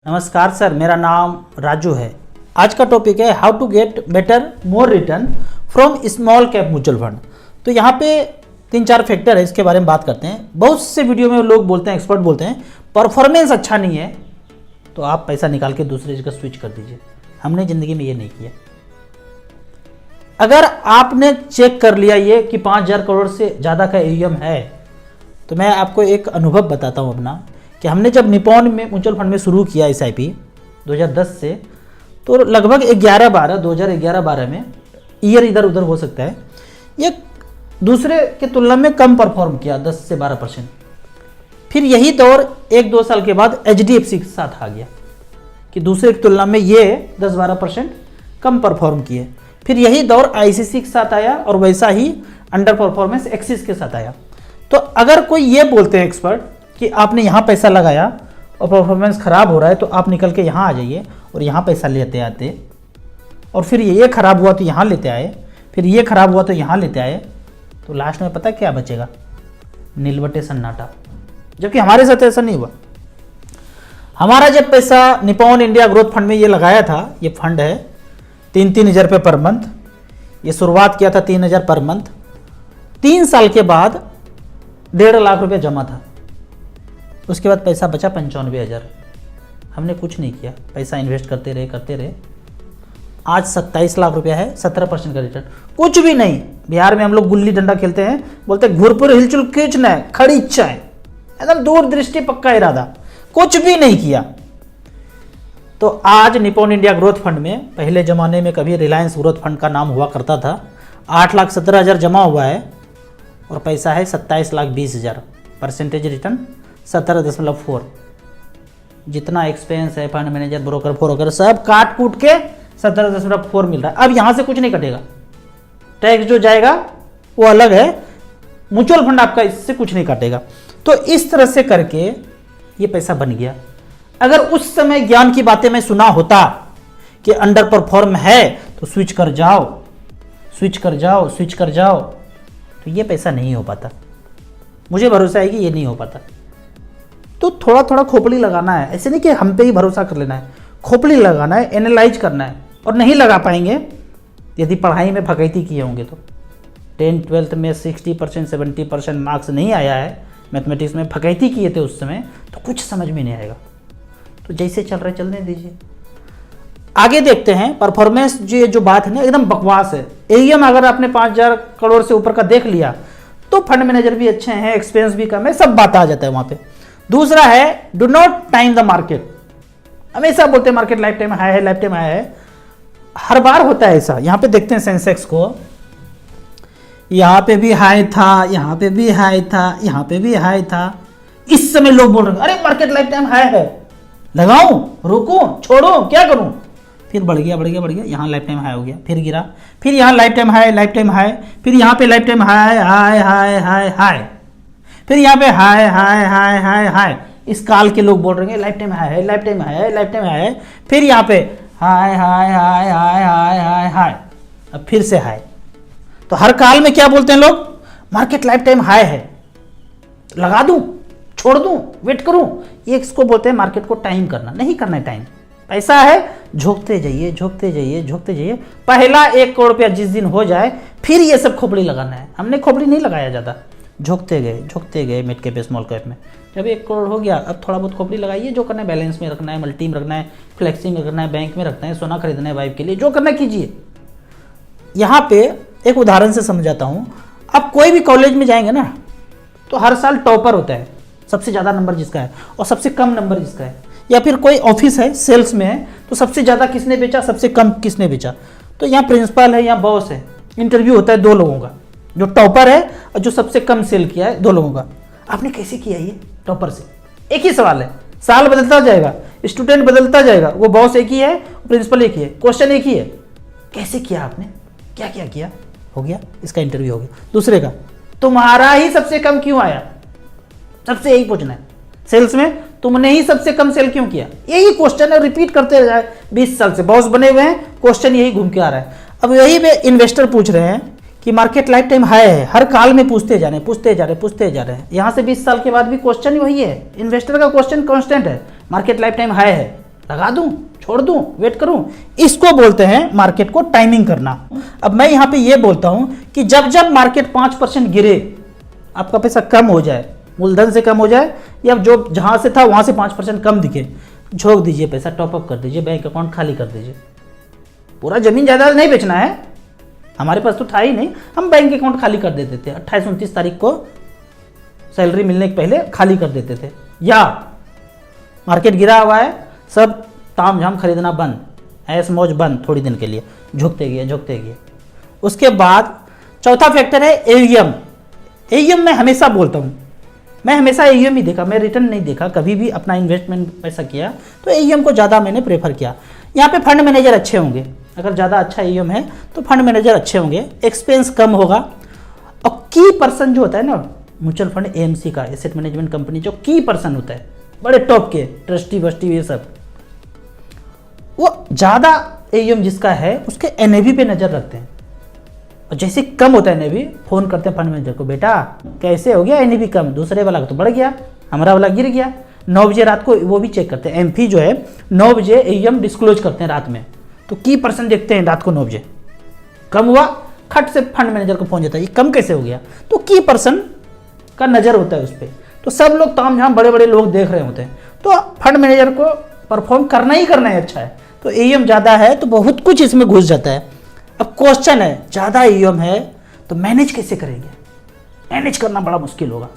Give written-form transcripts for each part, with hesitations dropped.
नमस्कार सर, मेरा नाम राजू है। आज का टॉपिक है how to get better more return from small cap mutual fund. तो यहाँ पे 3-4 फैक्टर है, इसके बारे में बात करते हैं। बहुत से वीडियो में लोग बोलते हैं, एक्सपर्ट बोलते हैं परफॉर्मेंस अच्छा नहीं है तो आप पैसा निकाल के दूसरे जगह स्विच कर दीजिए। हमने ज़िंदगी में ये नहीं किया। अगर आपने चेक कर लिया ये कि 5,000 करोड़ से ज़्यादा का AUM है, तो मैं आपको एक अनुभव बताता हूँ अपना कि हमने जब निपॉन में म्यूचुअल फंड में शुरू किया SIP 2010 से, तो लगभग 2011-12 में ईयर इधर उधर हो सकता है, ये दूसरे के तुलना में कम परफॉर्म किया 10 से 12%। फिर यही दौर 1-2 साल के बाद HDFC के साथ आ गया कि दूसरे की तुलना में ये 10-12% कम परफॉर्म किए। फिर यही दौर ICC के साथ आया और वैसा ही अंडर परफॉर्मेंस एक्सिस के साथ आया। तो अगर कोई ये बोलते हैं एक्सपर्ट कि आपने यहाँ पैसा लगाया और परफॉर्मेंस ख़राब हो रहा है तो आप निकल के यहाँ आ जाइए और यहाँ पैसा लेते आते, और फिर ये ख़राब हुआ तो यहाँ लेते आए, फिर ये ख़राब हुआ तो यहाँ लेते आए, तो लास्ट में पता क्या बचेगा? नीलवटे सन्नाटा। जबकि हमारे साथ ऐसा नहीं हुआ। हमारा जब पैसा निपॉन इंडिया ग्रोथ फंड में ये लगाया था, ये फंड है 3-3 हज़ार रुपये पर मंथ, ये शुरुआत किया था 3 हज़ार पर मंथ। 3 साल के बाद 1.5 लाख रुपये जमा था। उसके बाद पैसा बचा 95,000। हमने कुछ नहीं किया, पैसा इन्वेस्ट करते रहे। आज 27 लाख रुपया है, 17% का रिटर्न। कुछ भी नहीं। बिहार में हम लोग गुल्ली डंडा खेलते हैं, बोलते हैं घुरपुर हिलचुल खींचना है, खड़ी इच्छा है, एकदम दूरदृष्टि पक्का इरादा, कुछ भी नहीं किया। तो आज निपॉन इंडिया ग्रोथ फंड में, पहले ज़माने में कभी रिलायंस ग्रोथ फंड का नाम हुआ करता था, 8,17,000 जमा हुआ है और पैसा है 27,20,000। Percentage return 17.4। जितना एक्सपेंस है, फंड मैनेजर, ब्रोकर सब काट कूट के 17.4 मिल रहा है। अब यहाँ से कुछ नहीं कटेगा, टैक्स जो जाएगा वो अलग है, म्यूचुअल फंड आपका इससे कुछ नहीं काटेगा। तो इस तरह से करके ये पैसा बन गया। अगर उस समय ज्ञान की बातें मैं सुना होता कि अंडर परफॉर्म है तो स्विच कर जाओ, तो ये पैसा नहीं हो पाता। मुझे भरोसा है कि ये नहीं हो पाता। तो थोड़ा थोड़ा खोपड़ी लगाना है, ऐसे नहीं कि हम पे ही भरोसा कर लेना है। खोपड़ी लगाना है, एनालाइज करना है। और नहीं लगा पाएंगे यदि पढ़ाई में भगैती किए होंगे तो। 10th-12th में 60% 70% मार्क्स नहीं आया है, मैथमेटिक्स में भगैती किए थे उस समय, तो कुछ समझ में नहीं आएगा। तो जैसे चल रहा है चलने दीजिए। आगे देखते हैं। परफॉर्मेंस जो बात है ना, एकदम बकवास है। AUM अगर आपने 5,000 करोड़ से ऊपर का देख लिया तो फंड मैनेजर भी अच्छे हैं, एक्सपेंस भी कम है, सब बात आ जाता है वहाँ पे। दूसरा है do not time the market. हमेशा बोलते हैं मार्केट लाइफ टाइम हाई है, हर बार होता है ऐसा। यहाँ पे देखते हैं सेंसेक्स को, यहाँ पे भी हाई था, यहाँ पे भी हाई था, यहाँ पे भी हाई था। इस समय लोग बोल रहे हैं अरे मार्केट लाइफ टाइम हाई है, लगाऊं, रुकूं, छोड़ूं, क्या करूं? फिर बढ़ गया, यहाँ लाइफ टाइम हाई हो गया, फिर गिरा, फिर यहाँ लाइफ टाइम हाई, फिर यहाँ पे लाइफ टाइम हाई, फिर यहाँ पे हाई। इस काल के लोग बोल रहे हैं लाइफ टाइम हाई, फिर यहाँ पे हाई, अब फिर से हाई। तो हर काल में क्या बोलते हैं लोग? मार्केट लाइफ टाइम हाई है, लगा दूं, छोड़ दूं, वेट करूं। ये इसको बोलते हैं मार्केट को टाइम करना। नहीं करना है टाइम। पैसा है, झोंकते जाइए। पहला 1 करोड़ रुपया जिस दिन हो जाए, फिर ये सब खोपड़ी लगाना है। हमने खोपड़ी नहीं लगाया ज़्यादा, झोंकते गए मिड कैप स्मॉल कैप में। जब 1 करोड़ हो गया, अब थोड़ा बहुत खोपड़ी लगाइए। जो करना है बैलेंस में रखना है, मल्टी में रखना है, फ्लेक्सी में रखना है, बैंक में रखना है, सोना खरीदना है वाइफ के लिए, जो करना कीजिए। यहाँ पे एक उदाहरण से समझाता हूँ। आप कोई भी कॉलेज में जाएंगे ना, तो हर साल टॉपर होता है, सबसे ज़्यादा नंबर जिसका है और सबसे कम नंबर जिसका है। या फिर कोई ऑफिस है, सेल्स में है, तो सबसे ज़्यादा किसने बेचा, सबसे कम किसने बेचा। तो यहाँ प्रिंसिपल है, यहाँ बॉस है, इंटरव्यू होता है 2 लोगों का, जो टॉपर है और जो सबसे कम सेल किया है, 2 लोगों का। आपने कैसे किया ये टॉपर से? एक ही सवाल है, साल बदलता जाएगा, स्टूडेंट बदलता जाएगा, वो बॉस एक ही है, प्रिंसिपल एक ही है, क्वेश्चन एक ही है। कैसे किया आपने? क्या किया? हो गया, इसका इंटरव्यू हो गया। दूसरे का, तुम्हारा ही सबसे कम क्यों आया? सबसे यही पूछना है। सेल्स में तुमने ही सबसे कम सेल क्यों किया? यही क्वेश्चन है, रिपीट करते रहे। 20 साल से बॉस बने हुए हैं, क्वेश्चन यही घूम के आ रहा है। अब यही पे इन्वेस्टर पूछ रहे हैं कि मार्केट लाइफ टाइम हाई है, हर काल में पूछते जा रहे हैं। यहाँ से 20 साल के बाद भी क्वेश्चन वही है। इन्वेस्टर का क्वेश्चन कांस्टेंट है, मार्केट लाइफ टाइम हाई है। लगा दूं, छोड़ दूं, वेट करूं, इसको बोलते हैं मार्केट को टाइमिंग करना। अब मैं यहां पे ये बोलता हूं कि जब जब मार्केट 5% गिरे, आपका पैसा कम हो जाए, मूलधन से कम हो जाए या जो जहां से था वहां से 5% कम दिखे, झोंक दीजिए पैसा, टॉपअप कर दीजिए, बैंक अकाउंट खाली कर दीजिए। पूरा जमीन जायदाद नहीं बेचना है, हमारे पास तो था ही नहीं, हम बैंक अकाउंट खाली कर देते थे 28-29 तारीख को सैलरी मिलने के पहले खाली कर देते थे। या मार्केट गिरा हुआ है, सब ताम झाम खरीदना बंद, ऐस मौज बंद, थोड़ी दिन के लिए झुकते गए। उसके बाद चौथा फैक्टर है एयूएम। एयूएम मैं हमेशा बोलता हूँ, मैं हमेशा एयूएम ही देखा, मैं रिटर्न नहीं देखा कभी भी। अपना इन्वेस्टमेंट पैसा किया तो एयूएम को ज़्यादा मैंने प्रेफर किया। यहाँ पे फंड मैनेजर अच्छे होंगे, अगर ज़्यादा अच्छा एयूएम है तो फंड मैनेजर अच्छे होंगे, एक्सपेंस कम होगा। और की पर्सन जो होता है ना म्यूचुअल फंड एएमसी का, एसेट मैनेजमेंट कंपनी, जो की पर्सन होता है बड़े टॉप के ट्रस्टी वस्टी ये सब, वो ज़्यादा एयूएम जिसका है उसके एनएवी पे नज़र रखते हैं। और जैसे कम होता है एनएवी, फोन करते हैं फंड मैनेजर को, बेटा कैसे हो गया एनएवी कम, दूसरे वाला तो बढ़ गया, हमारा वाला गिर गया। 9 बजे रात को वो भी चेक करते हैं, एमपी जो है 9 बजे एयूएम डिस्क्लोज करते हैं रात में, तो की पर्सन देखते हैं रात को 9 बजे कम हुआ, खट से फंड मैनेजर को पहुंच जाता है, ये कम कैसे हो गया, तो की पर्सन का नज़र होता है उस पर। तो सब लोग ताम झाम बड़े बड़े लोग देख रहे होते हैं, तो फंड मैनेजर को परफॉर्म करना ही करना है, अच्छा है। तो एयूएम ज़्यादा है तो बहुत कुछ इसमें घुस जाता है। अब क्वेश्चन है, ज़्यादा एयूएम है तो मैनेज कैसे करेंगे, मैनेज करना बड़ा मुश्किल होगा।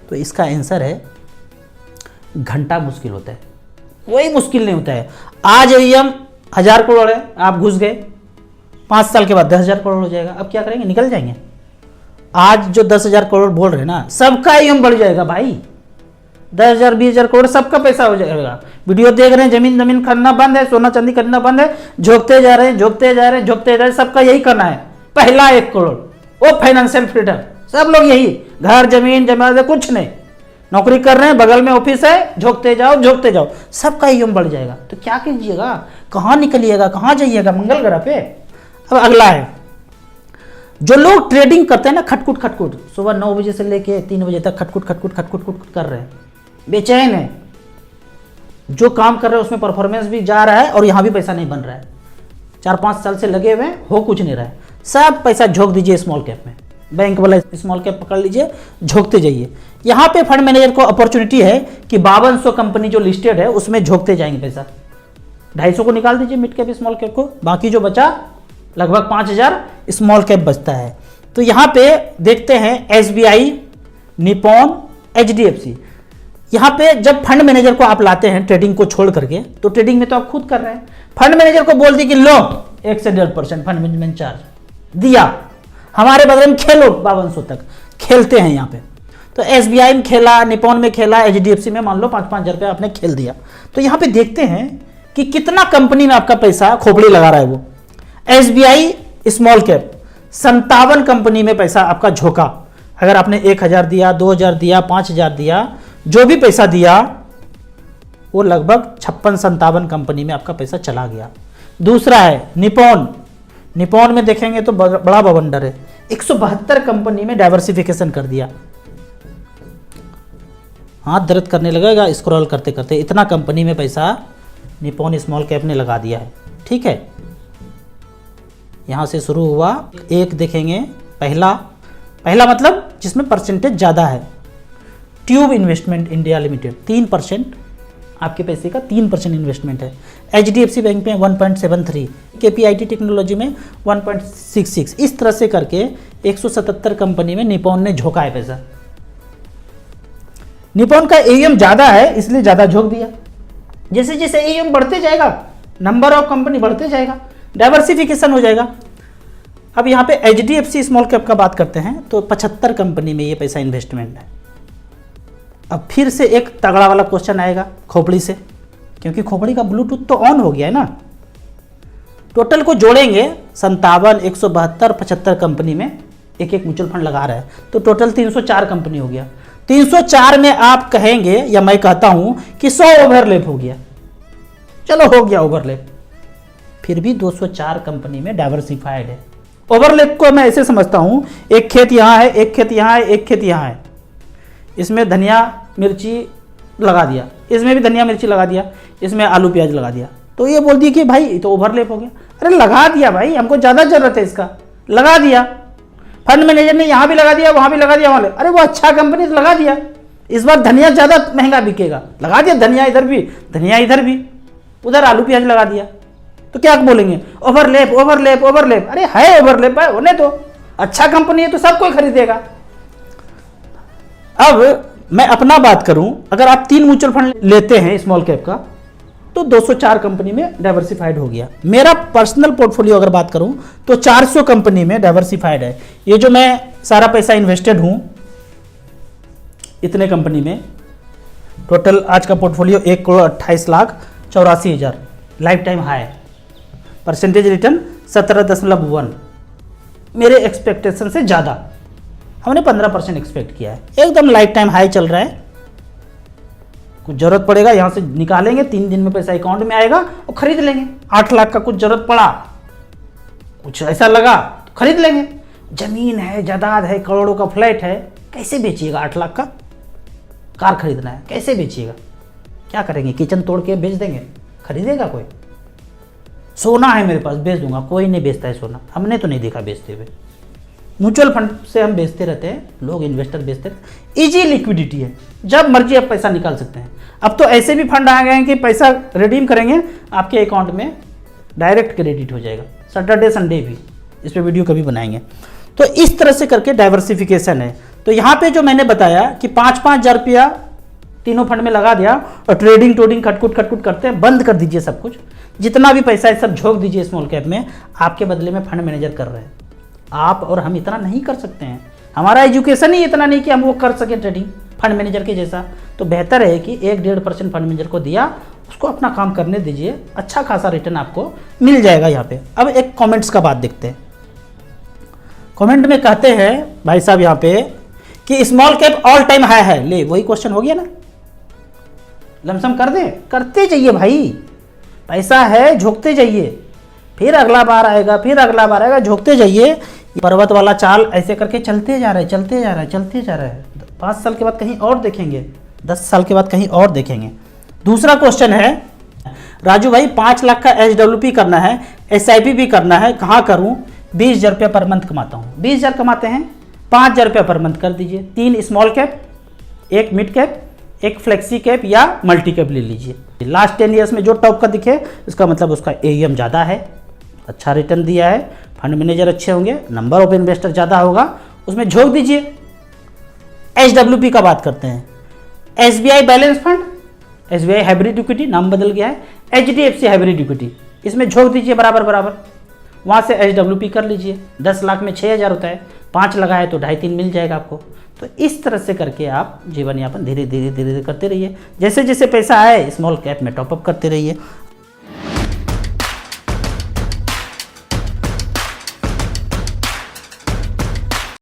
तो इसका आंसर है घंटा मुश्किल होता है, कोई मुश्किल नहीं होता है। आज एयूएम 1000 करोड़ है, आप घुस गए, 5 साल के बाद 10,000 करोड़ हो जाएगा, अब क्या करेंगे, निकल जाएंगे। आज जो 10,000 करोड़ बोल रहे हैं ना, सबका एयूएम बढ़ जाएगा भाई, 10,000 20,000 करोड़ सबका पैसा हो जाएगा। वीडियो देख रहे हैं, जमीन खरीदना बंद है, सोना चांदी खरीदना बंद है, झोंकते जा रहे हैं, सबका यही करना है, पहला 1 करोड़, वो फाइनेंशियल फ्रीडम। सब लोग यही, घर जमीन जमा कुछ नहीं, नौकरी कर रहे हैं, बगल में ऑफिस है, झोंकते जाओ, सबका एयूएम बढ़ जाएगा। तो क्या कीजिएगा, कहाँ निकलिएगा, कहाँ जाइएगा, मंगल ग्रह पे। अब अगला है, जो लोग ट्रेडिंग करते हैं ना, खटकुट सुबह 9 बजे से लेके 3 बजे तक खटकुट कर रहे हैं, बेचैन है, जो काम कर रहे हैं उसमें परफॉर्मेंस भी जा रहा है और यहाँ भी पैसा नहीं बन रहा है, 4-5 साल से लगे हुए हैं, हो कुछ नहीं रहा है, सब पैसा झोंक दीजिए स्मॉल कैप में, बैंक वाला स्मॉल कैप पकड़ लीजिए, झोंकते जाइए। यहाँ पे फंड मैनेजर को अपॉर्चुनिटी है कि 5200 कंपनी जो लिस्टेड है उसमें झोंकते जाएंगे पैसा, 250 को निकाल दीजिए मिड कैप स्मॉल कैप को, बाकी जो बचा लगभग 5000 स्मॉल कैप बचता है। तो यहाँ पे देखते हैं एसबीआई, निपॉन, एचडीएफसी। यहाँ पे जब फंड मैनेजर को आप लाते हैं ट्रेडिंग को छोड़ करके, तो ट्रेडिंग में तो आप खुद कर रहे हैं, फंड मैनेजर को बोल दी कि लो 1 से 1.5% फंड मैनेजमेंट चार्ज दिया, हमारे बदले में खेलो 5200 तक खेलते हैं यहाँ पे। तो एसबीआई में खेला, निपॉन में खेला, एचडीएफसी में मान लो 5-5 हज़ार रुपया आपने खेल दिया। तो यहाँ पे देखते हैं कि कितना कंपनी में आपका पैसा खोपड़ी लगा रहा है। वो एसबीआई स्मॉल कैप 57 कंपनी में पैसा आपका झोंका। अगर आपने 1000 दिया, 2000 दिया, 5000 दिया, जो भी पैसा दिया वो लगभग 56-57 कंपनी में आपका पैसा चला गया। दूसरा है निपॉन। निपॉन में देखेंगे तो बड़ा बवंडर है, 172 कंपनी में डाइवर्सिफिकेशन कर दिया। हाथ दर्द करने लगेगा स्क्रॉल करते करते, इतना कंपनी में पैसा निपॉन स्मॉल कैप ने लगा दिया है। ठीक है, यहां से शुरू हुआ, एक देखेंगे, पहला मतलब जिसमें परसेंटेज ज़्यादा है, ट्यूब इन्वेस्टमेंट इंडिया लिमिटेड 3%, आपके पैसे का 3% इन्वेस्टमेंट है। एचडीएफसी बैंक में 1.73, केपीआईटी टेक्नोलॉजी में 1.66, इस तरह से करके 177 कंपनी में निपॉन ने झोंका है पैसा। निपॉन का एयूएम ज़्यादा है इसलिए ज़्यादा झोंक दिया। जैसे जैसे एयूएम बढ़ते जाएगा, नंबर ऑफ कंपनी बढ़ते जाएगा, डाइवर्सिफिकेशन हो जाएगा। अब यहाँ पे एचडीएफसी स्मॉल कैप का बात करते हैं तो 75 कंपनी में ये पैसा इन्वेस्टमेंट है। अब फिर से एक तगड़ा वाला क्वेश्चन आएगा खोपड़ी से, क्योंकि खोपड़ी का ब्लूटूथ तो ऑन हो गया है ना। टोटल को जोड़ेंगे 57, 172, 75 कंपनी में एक म्यूचुअल फंड लगा रहा है, तो टोटल 304 कंपनी हो गया। 304 में आप कहेंगे या मैं कहता हूं कि 100 ओवरलैप हो गया, चलो हो गया ओवरलैप, फिर भी 204 कंपनी में डाइवर्सिफाइड है। ओवरलैप को मैं ऐसे समझता हूं, एक खेत यहां है, एक खेत यहां है, एक खेत यहां है, इसमें धनिया, मिर्ची, लगा दिया, इसमें भी धनिया मिर्ची लगा दिया, इसमें आलू प्याज लगा दिया, तो ये बोल दिया कि भाई ये तो ओवरलैप हो गया। अरे लगा दिया भाई, हमको ज़्यादा ज़रूरत है इसका, लगा दिया। फंड मैनेजर ने यहाँ भी लगा दिया, वहाँ भी लगा दिया, वहाँ अरे वो अच्छा कंपनी तो लगा दिया, इस बार धनिया ज़्यादा महंगा बिकेगा, लगा दिया धनिया इधर भी, धनिया इधर भी, उधर आलू प्याज लगा दिया। तो क्या बोलेंगे, ओवरलैप ओवरलैप ओवरलैप। अरे है ओवरलैप भाई, होने दो, अच्छा कंपनी है तो सब कोई खरीदेगा। अब मैं अपना बात करूं, अगर आप 3 म्यूचुअल फंड लेते हैं स्मॉल कैप का तो 204 कंपनी में डाइवर्सिफाइड हो गया। मेरा पर्सनल पोर्टफोलियो अगर बात करूं तो 400 कंपनी में डाइवर्सिफाइड है। ये जो मैं सारा पैसा इन्वेस्टेड हूं इतने कंपनी में, टोटल आज का portfolio 1,28,84,000, life time high, percentage return 17.1, मेरे एक्सपेक्टेशन से ज़्यादा, हमने 15% एक्सपेक्ट किया है, एकदम लाइफ टाइम हाई चल रहा है। कुछ जरूरत पड़ेगा यहाँ से निकालेंगे, 3 दिन में पैसा अकाउंट में आएगा और खरीद लेंगे। 8 लाख का कुछ जरूरत पड़ा, कुछ ऐसा लगा तो खरीद लेंगे। जमीन है, जायदाद है, करोड़ों का फ्लैट है, कैसे बेचिएगा? 8 लाख का कार खरीदना है, कैसे बेचिएगा? क्या करेंगे? किचन तोड़ के बेच देंगे? खरीदेगा कोई? सोना है मेरे पास, बेच दूंगा, कोई नहीं बेचता है सोना, हमने तो नहीं देखा बेचते हुए। म्यूचुअल फंड से हम बेचते रहते हैं, लोग इन्वेस्टर बेचते रहते, इजी लिक्विडिटी है, जब मर्जी आप पैसा निकाल सकते हैं। अब तो ऐसे भी फंड आ गए हैं कि पैसा रिडीम करेंगे आपके अकाउंट में डायरेक्ट क्रेडिट हो जाएगा, सैटरडे संडे भी, इस पर वीडियो कभी बनाएंगे। तो इस तरह से करके डाइवर्सिफिकेशन है। तो यहाँ पे जो मैंने बताया कि 5-5 हज़ार रुपया तीनों फंड में लगा दिया और ट्रेडिंग खटकुट करते हैं, बंद कर दीजिए सब कुछ, जितना भी पैसा है सब झोंक दीजिए स्मॉल कैप में, आपके बदले में फंड मैनेजर कर रहे हैं। आप और हम इतना नहीं कर सकते हैं, हमारा एजुकेशन ही इतना नहीं कि हम वो कर सके ट्रेडिंग फंड मैनेजर के जैसा। तो बेहतर है कि 1-1.5% फंड मैनेजर को दिया, उसको अपना काम करने दीजिए, अच्छा खासा रिटर्न आपको मिल जाएगा यहाँ पे। अब एक कमेंट्स का बात देखते हैं। कमेंट में कहते हैं भाई साहब यहाँ पे कि small cap all time high है। ले वही क्वेश्चन हो गया ना, लमसम कर दें, करते जाइए भाई, पैसा है झोंकते जाइए, फिर अगला बार आएगा, फिर अगला बार आएगा, झोंकते जाइए। पर्वत वाला चाल ऐसे करके चलते जा रहा है, चलते जा रहा है, चलते जा रहा है। 5 साल के बाद कहीं और देखेंगे, 10 साल के बाद कहीं और देखेंगे। दूसरा क्वेश्चन है, राजू भाई 5 लाख का SWP करना है, SIP भी करना है, कहाँ करूँ? 20,000 रुपया पर मंथ कमाता हूँ। 20,000 कमाते हैं, 5,000 रुपया पर मंथ कर दीजिए। 3 small cap, 1 mid cap, 1 flexi cap या मल्टी कैप ले लीजिए। लास्ट 10 ईयर्स में जो टॉप का दिखे इसका मतलब उसका AUM ज़्यादा है, अच्छा रिटर्न दिया है, फंड मैनेजर अच्छे होंगे, नंबर ऑफ इन्वेस्टर ज़्यादा होगा, उसमें झोंक दीजिए। SWP का बात करते हैं, SBI balance fund, SBI hybrid equity, नाम बदल गया है, HDFC हाइब्रिड इक्विटी, इसमें झोंक दीजिए बराबर बराबर, वहाँ से SWP कर लीजिए। 10 लाख में 6,000 होता है, 5 लगाए तो 2.5-3 मिल जाएगा आपको। तो इस तरह से करके आप जीवन यापन धीरे धीरे करते रहिए। जैसे जैसे पैसा आए स्मॉल कैप में टॉपअप करते रहिए।